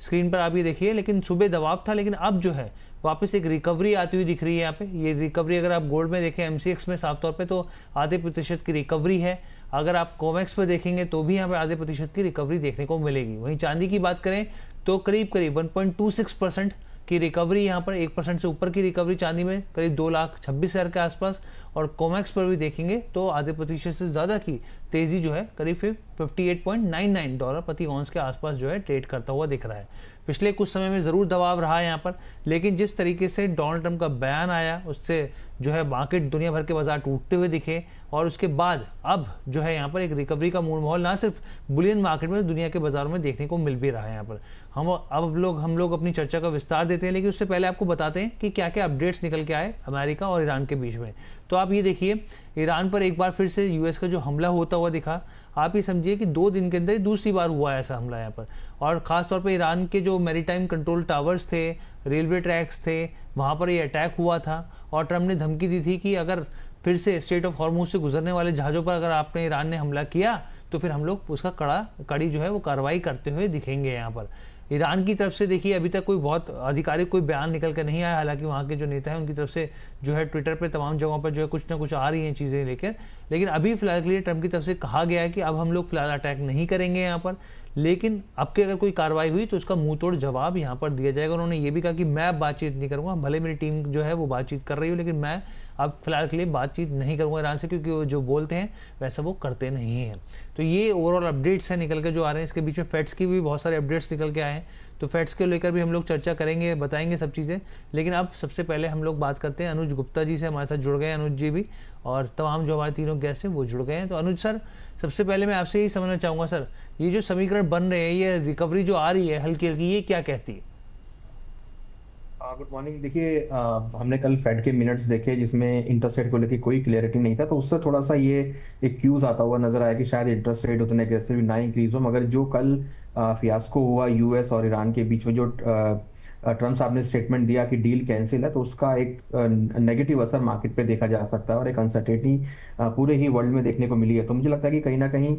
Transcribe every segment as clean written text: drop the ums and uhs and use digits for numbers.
Screen पर आप ये देखिए, लेकिन सुबह दबाव था, लेकिन अब जो है वापस एक रिकवरी आती हुई दिख रही है यहाँ पे। ये रिकवरी अगर आप गोल्ड में देखें एमसीएक्स में साफ तौर पे तो आधे प्रतिशत की रिकवरी है। अगर आप कोमेक्स पे देखेंगे तो भी यहाँ पे आधे प्रतिशत की रिकवरी देखने को मिलेगी। वहीं चांदी की बात करें तो करीब करीब 1.26% की रिकवरी, यहाँ पर 1% से ऊपर की रिकवरी चांदी में करीब 2,26,000 के आसपास। और कोमेक्स पर भी देखेंगे तो आधे प्रतिशत से ज़्यादा की तेज़ी जो है करीब $58.99 प्रति ऑन्स के आसपास जो है ट्रेड करता हुआ दिख रहा है। पिछले कुछ समय में ज़रूर दबाव रहा है यहाँ पर, लेकिन जिस तरीके से डोनाल्ड ट्रंप का बयान आया उससे जो है मार्केट दुनिया भर के बाजार टूटते हुए दिखे, और उसके बाद अब जो है यहाँ पर एक रिकवरी का मूड माहौल ना सिर्फ बुलियन मार्केट में, दुनिया के बाजारों में देखने को मिल भी रहा है। यहाँ पर हम लोग अपनी चर्चा का विस्तार देते हैं, लेकिन उससे पहले आपको बताते हैं कि क्या क्या अपडेट्स निकल के आए अमेरिका और ईरान के बीच में। तो आप ये देखिए, ईरान पर एक बार फिर से यूएस का जो हमला होता हुआ दिखा। आप ये समझिए कि 2 दिन के अंदर दूसरी बार हुआ है ऐसा हमला यहाँ पर, और खासतौर पर ईरान के जो मैरीटाइम कंट्रोल टावर्स थे, रेलवे ट्रैक्स थे, वहाँ पर ये अटैक हुआ था। और ट्रंप ने धमकी दी थी कि अगर फिर से स्ट्रेट ऑफ हॉर्मुज से गुजरने वाले जहाज़ों पर अगर आपने ईरान ने हमला किया तो फिर हम लोग उसका कड़ी जो है वो कार्रवाई करते हुए दिखेंगे। यहाँ पर ईरान की तरफ से देखिए अभी तक कोई बहुत आधिकारिक कोई बयान निकल कर नहीं आया, हालांकि वहाँ के जो नेता हैं उनकी तरफ से जो है ट्विटर पे तमाम जगहों पर जो है कुछ ना कुछ आ रही हैं चीज़ें लेकर। लेकिन अभी फिलहाल के लिए ट्रंप की तरफ से कहा गया है कि अब हम लोग फिलहाल अटैक नहीं करेंगे यहाँ पर, लेकिन अब की अगर कोई कार्रवाई हुई तो उसका मुंह तोड़ जवाब यहाँ पर दिया जाएगा। उन्होंने ये भी कहा कि मैं अब बातचीत नहीं करूँगा, भले मेरी टीम जो है वो बातचीत कर रही हो, लेकिन मैं अब फिलहाल के लिए बातचीत नहीं करूँगा ईरान से, क्योंकि वो जो बोलते हैं वैसा वो करते नहीं हैं। तो ये ओवरऑल अपडेट्स हैं निकल के जो आ रहे हैं। इसके बीच में फेड्स की भी बहुत सारे अपडेट्स निकल के आए हैं, तो फेड्स के लेकर भी हम लोग चर्चा करेंगे, बताएंगे सब चीज़ें। लेकिन अब सबसे पहले हम लोग बात करते हैं अनुज गुप्ता जी से, हमारे साथ जुड़ गए हैं अनुज जी भी, और तमाम जो हमारे तीनों गेस्ट हैं वो जुड़ गए हैं। तो अनुज सर, सबसे पहले मैं आपसे यही समझना चाहूँगा सर, ये जो समीकरण बन रहे हैं, ये रिकवरी जो आ रही है हल्की हल्की, ये क्या कहती है? Good morning. देखिए, हमने कल फेड के मिनट्स देखे जिसमें इंटरेस्ट रेट को लेकर कोई क्लियरिटी नहीं था, तो उससे थोड़ा सा ये एक क्यूज आता हुआ नजर आया कि शायद इंटरेस्ट रेट उतने अग्रेसिव ना इंक्रीज हो। मगर जो कल फियास्को हुआ यूएस और ईरान के बीच में, जो ट्रम्प साहब ने स्टेटमेंट दिया कि डील कैंसिल है, तो उसका एक नेगेटिव असर मार्केट पे देखा जा सकता है और एक अनसर्टेनिटी पूरे ही वर्ल्ड में देखने को मिली है। तो मुझे लगता है कि कहीं ना कहीं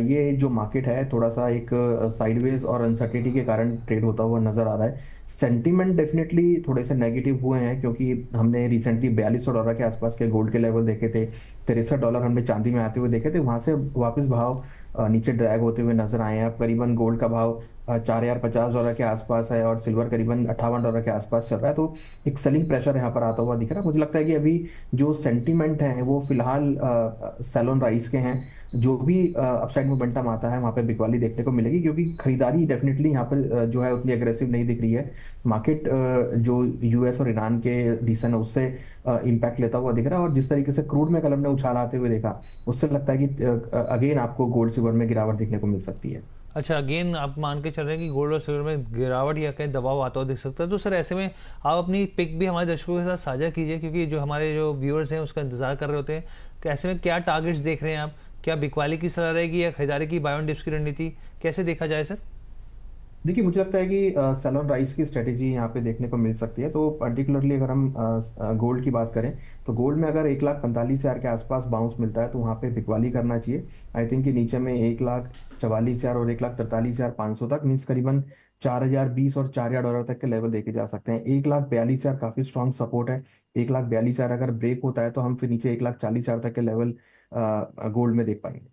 ये जो मार्केट है थोड़ा सा एक साइडवेज और अनसर्टेनिटी के कारण ट्रेड होता हुआ नजर आ रहा है। सेंटीमेंट डेफिनेटली थोड़े से नेगेटिव हुए हैं, क्योंकि हमने रिसेंटली $4200 के आसपास के गोल्ड के लेवल देखे थे, $63 हमने चांदी में आते हुए देखे थे, वहां से वापस भाव नीचे ड्रैग होते हुए नजर आए हैं। अब करीबन गोल्ड का भाव $4050 के आसपास है और सिल्वर करीबन $58 के आसपास चल रहा है। तो एक सेलिंग प्रेशर यहाँ पर आता हुआ दिख रहा है। मुझे लगता है कि अभी जो सेंटीमेंट है वो फिलहाल सेल ऑन राइज के हैं। जो भी अपसाइड मोमेंटम आता है वहां पे बिकवाली देखने को मिलेगी, क्योंकि खरीदारी डेफिनेटली यहाँ पर जो है उतनी अग्रेसिव नहीं दिख रही है। मार्केट जो यूएस और ईरान के रीजन है उससे इम्पैक्ट लेता हुआ दिख रहा है, और जिस तरीके से क्रूड में कल हमने उछाल आते हुए देखा, उससे लगता है कि अगेन आपको गोल्ड सिल्वर में गिरावट देखने को मिल सकती है। अच्छा, अगेन आप मान के चल रहे हैं कि गोल्ड और सिल्वर में गिरावट या कहीं दबाव आता हुआ दिख सकता है। तो सर ऐसे में आप अपनी पिक भी हमारे दर्शकों के साथ साझा कीजिए, क्योंकि जो हमारे जो व्यूअर्स हैं उसका इंतजार कर रहे होते हैं कि ऐसे में क्या टारगेट्स देख रहे हैं आप, क्या बिकवाली की सलाह रहेगी या खरीदारी की, बाय ऑन डिप्स की रणनीति कैसे देखा जाए सर? देखिए, मुझे लगता है कि सेल ऑन राइज की स्ट्रेटेजी यहाँ पे देखने को मिल सकती है। तो पर्टिकुलरली अगर हम गोल्ड की बात करें, तो गोल्ड में अगर 1,45,000 के आसपास बाउंस मिलता है तो वहाँ पे बिकवाली करना चाहिए। आई थिंक कि नीचे में 1,44,000 और 1,43,500 तक, मीन्स करीबन 4,020 और $4,000 तक के लेवल देखे जा सकते हैं। 1,42,000 काफी स्ट्रॉन्ग सपोर्ट है। 1,42,000 अगर ब्रेक होता है तो हम फिर नीचे 1,40,000 तक के लेवल गोल्ड में देख पाएंगे।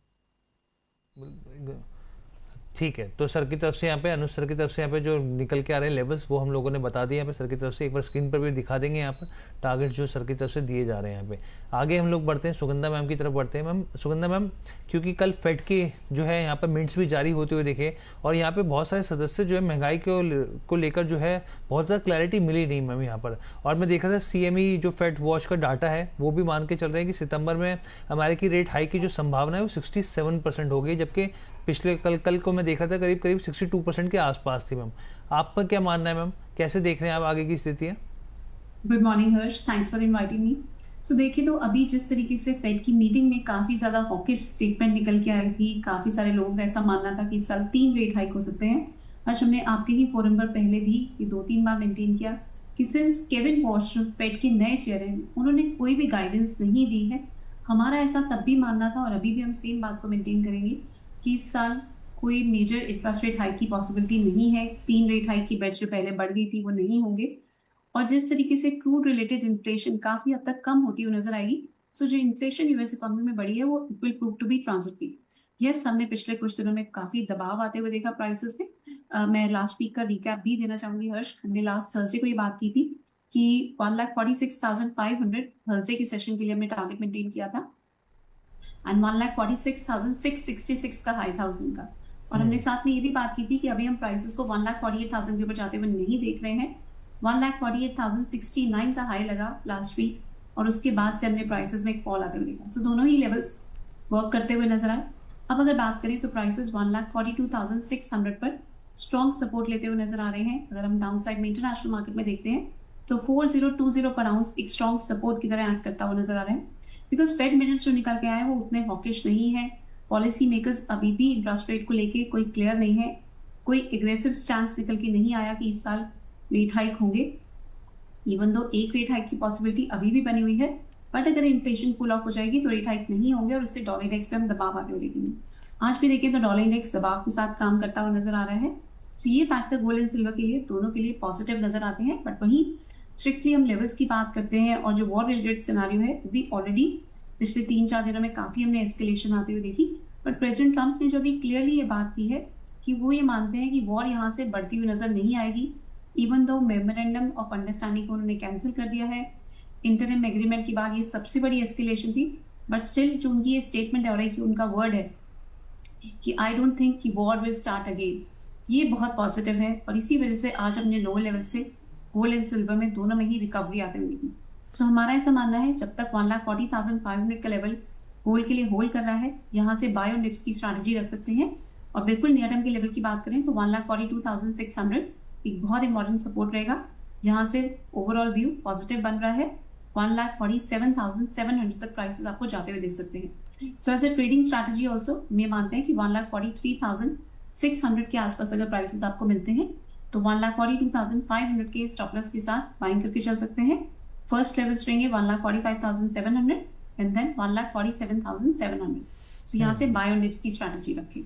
ठीक है, तो सर की तरफ से यहाँ पे, अनुज सर की तरफ से यहाँ पे जो निकल के आ रहे हैं लेवल्स वो हम लोगों ने बता दिए। यहाँ पे सर की तरफ से एक बार स्क्रीन पर भी दिखा देंगे यहाँ पर टारगेट जो सर की तरफ से दिए जा रहे हैं। यहाँ पे आगे हम लोग बढ़ते हैं, सुगंधा मैम की तरफ बढ़ते हैं। मैम, सुगंधा मैम, क्योंकि कल फेड के जो है यहाँ पर मिनट्स भी जारी होते हुए देखे, और यहाँ पे बहुत सारे सदस्य जो है महंगाई को लेकर जो है बहुत ज़्यादा क्लैरिटी मिली नहीं मैम यहाँ पर। और मैं देखा था सीएमई जो फेड वॉच का डाटा है वो भी मान के चल रहे हैं कि सितंबर में अमेरिकी रेट हाई की जो संभावना है वो 67% हो गई, जबकि पिछले कल को मैं देखा था करीब करीब 62% के आसपास थी। मैम, आपका क्या मानना है मैम, कैसे देख रहे हैं आप आगे की स्थितियाँ? Good morning Harsh, thanks for inviting me. So देखिए, तो अभी जिस तरीके से फेड की मीटिंग में काफी ज्यादा हॉकिश स्टेटमेंट निकल के आई थी, काफी सारे लोगों का ऐसा मानना था कि इस साल 3 रेट हाइक हो सकते हैं। हर्ष, हमने आपके ही फोरम पर पहले भी ये 2-3 बार मेंटेन किया कि सिंस केविन वॉश जो फेड के नए चेयर हैं, उन्होंने कोई भी गाइडेंस नहीं दी है। हमारा ऐसा तब भी मानना था और अभी भी हम सेम बात को मेंटेन करेंगे कि इस साल कोई मेजर इंटरेस्ट रेट हाइक की पॉसिबिलिटी नहीं है। 3 रेट हाइक की बेट्स जो पहले बढ़ गई थी वो नहीं होंगे, और जिस तरीके से क्रूड रिलेटेड इन्फ्लेशन काफी हद तक कम होती हुई नजर आएगी, सो जो इन्फ्लेशन यूएस इकोनॉमी में बढ़ी है वो will prove to be transitory. Yes, हमने पिछले कुछ दिनों में काफी दबाव आते हुए देखा प्राइसेस पे। मैं लास्ट वीक का रिकैप भी देना चाहूंगी हर्ष। हमने लास्ट थर्सडे को ये बात की थी कि 1,46,500 थर्सडे के सेशन के लिए हमने टारगेट मेंटेन किया था, एंड 1,46,666 का हाई था उस दिन का। और हमने साथ में ये भी बात की थी कि अभी हम प्राइसेस को 1,48,000 के ऊपर जाते हुए नहीं देख रहे हैं। 1,48,069 का हाई लगा लास्ट वीक, और उसके बाद से हमने प्राइसेस में एक फॉल आते हुए देखा। सो दोनों ही लेवल्स वर्क करते हुए नजर आए। अब अगर बात करें तो प्राइसेस 1,42,600 पर स्ट्रॉन्ग सपोर्ट लेते हुए नजर आ रहे हैं। अगर हम डाउन साइड में इंटरनेशनल मार्केट में देखते हैं तो 4020 पर आउंस एक स्ट्रॉन्ग सपोर्ट की तरह एक्ट करता हुआ नजर आ रहा है, बिकॉज फेड मिनट्स जो निकल के आए वो उतने हॉकिश नहीं है। पॉलिसी मेकर्स अभी भी इंटरेस्ट रेट को लेके कोई क्लियर नहीं है, कोई एग्रेसिव स्टैंस निकल के नहीं आया कि इस साल रेट हाइक होंगे। इवन दो एक रेट हाइक की पॉसिबिलिटी अभी भी बनी हुई है, बट अगर इन्फ्लेशन कूल ऑफ हो जाएगी तो रेट हाइक नहीं होंगे, और उससे डॉलर इंडेक्स पे हम दबाव आते हुए देखेंगे। आज भी देखें तो डॉलर इंडेक्स दबाव के साथ काम करता हुआ नजर आ रहा है। तो ये फैक्टर गोल्ड एंड सिल्वर के लिए दोनों के लिए पॉजिटिव नजर आते हैं। बट वहीं स्ट्रिक्टली हम लेवल्स की बात करते हैं, और जो वॉर रिलेटेड सिनेरियो है वो भी ऑलरेडी पिछले 3-4 दिनों में काफी हमने एस्केलेशन आते हुए देखी। बट प्रेसिडेंट ट्रंप ने जो भी क्लियरली ये बात की है कि वो ये मानते हैं कि वॉर यहाँ से बढ़ती हुई नजर नहीं आएगी। Even though memorandum of understanding को उन्होंने कैंसिल कर दिया है। इंटरिम एग्रीमेंट के बाद ये सबसे बड़ी एस्केलेशन थी, बट स्टिल जो उनकी ये स्टेटमेंट है और एक उनका वर्ड है कि आई डोंट थिंक कि वॉर विल स्टार्ट अगेन, ये बहुत पॉजिटिव है। और इसी वजह से आज हमने लोअर लेवल से गोल्ड एंड सिल्वर में दोनों में ही रिकवरी आते हुए देखी। सो हमारा ऐसा मानना है जब तक 1,40,500 का लेवल गोल्ड के लिए होल्ड कर रहा है, यहाँ से बाय ऑन डिप्स की स्ट्रैटेजी रख सकते हैं। और बिल्कुल नियर टर्म के लेवल की बात करें तो 1,42,600 एक बहुत इंपॉर्टेंट सपोर्ट रहेगा। यहाँ से ओवरऑल व्यू पॉजिटिव बन रहा है। 1,47,700 तक प्राइसेस आपको जाते हुए देख सकते हैं। So as a trading strategy also मैं मानते हैं कि 1,43,600 के आसपास अगर प्राइसेस आपको मिलते हैं तो 1,42,500 के स्टॉप लॉस के साथ बाइंग करके चल सकते हैं। फर्स्ट लेवल्स रहेंगे 1,45,700 एंड देन 1,47,700। सो यहाँ से बाय ऑन डिप्स की स्ट्रैटेजी रखें।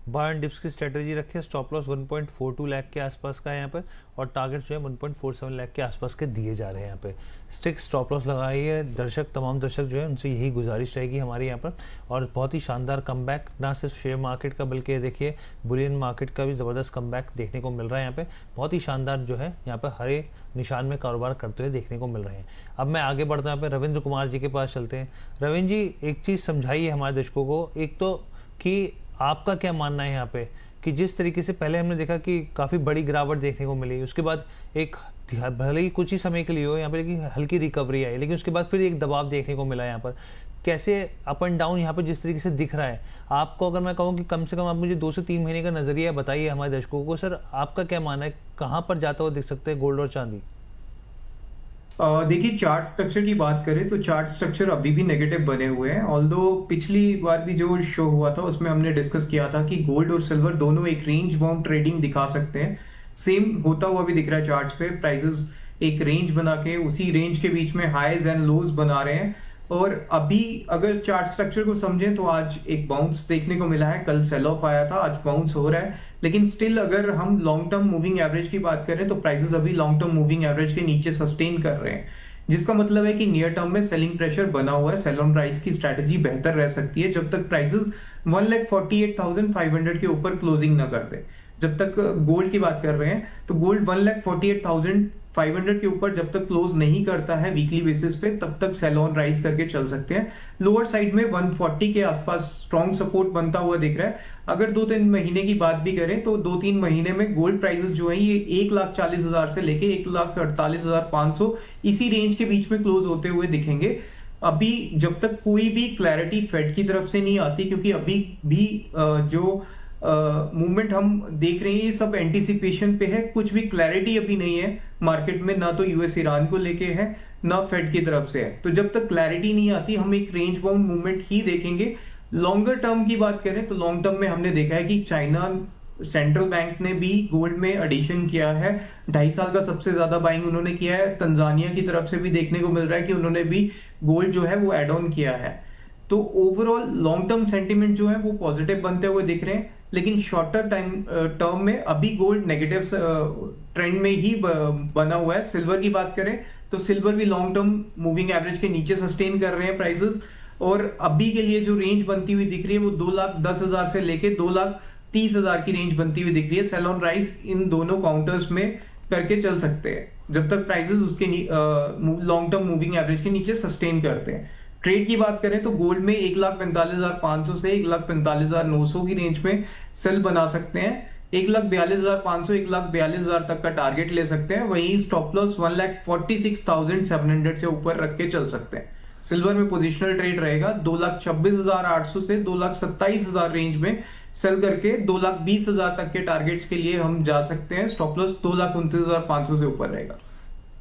बाय ऑन डिप्स की स्ट्रेटजी रखे। स्टॉप लॉस 1.42 लाख के आसपास का है यहाँ पर, और टारगेट जो है 1.47 लाख के आसपास के दिए जा रहे हैं यहाँ पे। स्ट्रिक्ट स्टॉप लॉस लगाई है दर्शक, तमाम दर्शक जो है उनसे यही गुजारिश रहेगी हमारी यहाँ पर। और बहुत ही शानदार कमबैक ना सिर्फ शेयर मार्केट का बल्कि देखिए बुलियन मार्केट का भी ज़बरदस्त कमबैक देखने को मिल रहा है यहाँ पे। बहुत ही शानदार जो है यहाँ पर हरे निशान में कारोबार करते हुए देखने को मिल रहे हैं। अब मैं आगे बढ़ता हूँ यहाँ पे रविंद्र कुमार जी के पास चलते हैं। रविंद्र जी, एक चीज़ समझाइए हमारे दर्शकों को, एक तो कि आपका क्या मानना है यहाँ पे कि जिस तरीके से पहले हमने देखा कि काफ़ी बड़ी गिरावट देखने को मिली, उसके बाद एक भले ही कुछ ही समय के लिए हो यहाँ पे लेकिन हल्की रिकवरी आई, लेकिन उसके बाद फिर एक दबाव देखने को मिला यहाँ पर, कैसे अप एंड डाउन यहाँ पर जिस तरीके से दिख रहा है आपको, अगर मैं कहूँ कि कम से कम आप मुझे 2 से 3 महीने का नजरिया बताइए हमारे दर्शकों को। सर आपका क्या मानना है, कहाँ पर जाता हुआ दिख सकते हैं गोल्ड और चांदी? देखिए, चार्ट स्ट्रक्चर की बात करें तो चार्ट स्ट्रक्चर अभी भी नेगेटिव बने हुए हैं। ऑल्दो पिछली बार भी जो शो हुआ था उसमें हमने डिस्कस किया था कि गोल्ड और सिल्वर दोनों एक रेंज बाउंड ट्रेडिंग दिखा सकते हैं। सेम होता हुआ भी दिख रहा है चार्ट्स पे। प्राइसेस एक रेंज बना के उसी रेंज के बीच में हाईज एंड लोज बना रहे हैं। और अभी अगर चार्ट स्ट्रक्चर को समझें तो आज एक बाउंस देखने को मिला है, कल सेल ऑफ आया था, आज बाउंस हो रहा है। लेकिन स्टिल अगर हम लॉन्ग टर्म मूविंग एवरेज की बात करें तो प्राइसेस अभी लॉन्ग टर्म मूविंग एवरेज के नीचे सस्टेन कर रहे हैं, जिसका मतलब है कि नियर टर्म में सेलिंग प्रेशर बना हुआ है। सेल ऑन राइज की स्ट्रैटेजी बेहतर रह सकती है जब तक प्राइसेस 1,48,500 के ऊपर क्लोजिंग ना कर दे। जब तक गोल्ड की बात कर रहे हैं तो गोल्ड 1,48,500 के ऊपर जब तक क्लोज नहीं करता है वीकली बेसिस पे, तब तक सेल ऑन राइज करके चल सकते हैं। लोअर साइड में 140 के आसपास स्ट्रॉन्ग सपोर्ट बनता हुआ दिख रहा है। अगर 2-3 महीने की बात भी करें तो 2-3 महीने में गोल्ड प्राइसेस जो है ये 1,40,000 से लेके 1,48,500 इसी रेंज के बीच में क्लोज होते हुए दिखेंगे। अभी जब तक कोई भी क्लैरिटी फेड की तरफ से नहीं आती, क्योंकि अभी भी जो मूवमेंट हम देख रहे हैं ये सब एंटिसिपेशन पे है, कुछ भी क्लैरिटी अभी नहीं है मार्केट में, ना तो यूएस ईरान को लेके है ना फेड की तरफ से है। तो जब तक क्लैरिटी नहीं आती हम एक रेंज बाउंड मूवमेंट ही देखेंगे। लॉन्गर टर्म की बात करें तो लॉन्ग टर्म में हमने देखा है कि चाइना सेंट्रल बैंक ने भी गोल्ड में एडिशन किया है। 2.5 साल का सबसे ज्यादा बाइंग उन्होंने किया है। तंजानिया की तरफ से भी देखने को मिल रहा है कि उन्होंने भी गोल्ड जो है वो एड ऑन किया है। तो ओवरऑल लॉन्ग टर्म सेंटीमेंट जो है वो पॉजिटिव बनते हुए दिख रहे हैं। लेकिन शॉर्टर टाइम टर्म में अभी गोल्ड नेगेटिव ट्रेंड में ही बना हुआ है। सिल्वर की बात करें तो सिल्वर भी लॉन्ग टर्म मूविंग एवरेज के नीचे सस्टेन कर रहे हैं प्राइसेस, और अभी के लिए जो रेंज बनती हुई दिख रही है वो 2,10,000 से लेके 2,30,000 की रेंज बनती हुई दिख रही है। सेल ऑन राइज इन दोनों काउंटर्स में करके चल सकते हैं जब तक प्राइसेस उसके लॉन्ग टर्म मूविंग एवरेज के नीचे सस्टेन करते हैं। ट्रेड की बात करें तो गोल्ड में 1,45,500 से 1,45,900 की रेंज में सेल बना सकते हैं। 1,42,500 1,42,000 तक का टारगेट ले सकते हैं। वहीं स्टॉप लॉस 1,46,700 से ऊपर रख के चल सकते हैं। सिल्वर में पोजिशनल ट्रेड रहेगा 2,26,800 से 2,27,000 रेंज में सेल करके 2,20,000 तक के टारगेट्स के लिए हम जा सकते हैं। स्टॉप लॉस 2,29,500 से ऊपर रहेगा।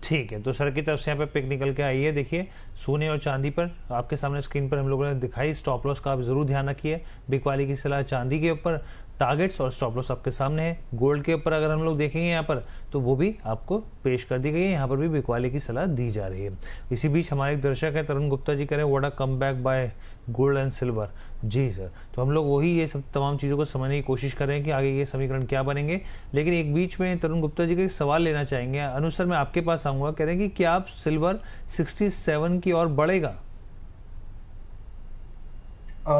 ठीक है, तो सर की तरफ से यहाँ पे पिक निकल के आई है। देखिए सोने और चांदी पर आपके सामने स्क्रीन पर हम लोगों ने दिखाई। स्टॉप लॉस का आप जरूर ध्यान रखिए। बिग वाली की सलाह चांदी के ऊपर, टारगेट्स और स्टॉप लॉस आपके सामने है। गोल्ड के ऊपर अगर हम लोग देखेंगे यहाँ पर तो वो भी आपको पेश कर दी गई है। यहाँ पर भी बिग वाली की सलाह दी जा रही है। इसी बीच हमारे एक दर्शक है तरुण गुप्ता जी, कह रहे हैं what a comeback by gold and silver. जी सर, तो हम लोग वही ये सब तमाम चीज़ों को समझने की कोशिश कर रहे हैं कि आगे ये समीकरण क्या बनेंगे। लेकिन एक बीच में तरुण गुप्ता जी का एक सवाल लेना चाहेंगे। अनु सर, मैं आपके पास आऊँगा, कह रहे हैं कि क्या आप सिल्वर 67 की ओर बढ़ेगा?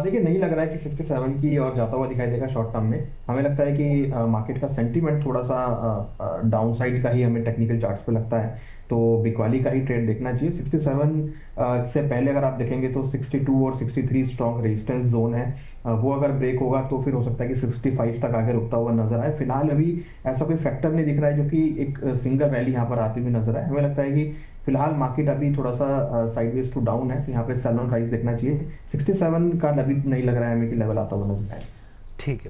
देखिए नहीं लग रहा है कि 67 की और जाता हुआ दिखाई देगा शॉर्ट टर्म में। हमें लगता है कि मार्केट का सेंटीमेंट थोड़ा सा डाउन साइड का ही हमें टेक्निकल चार्ट्स पे लगता है, तो बिकवाली का ही ट्रेड देखना चाहिए। 67 से पहले अगर आप देखेंगे तो 62 और 63 स्ट्रॉन्ग रेजिस्टेंस जोन है। वो अगर ब्रेक होगा तो फिर हो सकता है कि 65 तक आगे रुकता हुआ नजर आए। फिलहाल अभी ऐसा कोई फैक्टर नहीं दिख रहा है जो कि एक सिंगल रैली यहाँ पर आती हुई नजर आए। हमें लगता है कि फिलहाल मार्केट अभी थोड़ा सा साइडवेज टू डाउन है, तो यहाँ पे सेल ऑन राइज देखना चाहिए। 67 का अभी नहीं लग रहा है हमें कि लेवल आता हुआ नजर आए। ठीक है।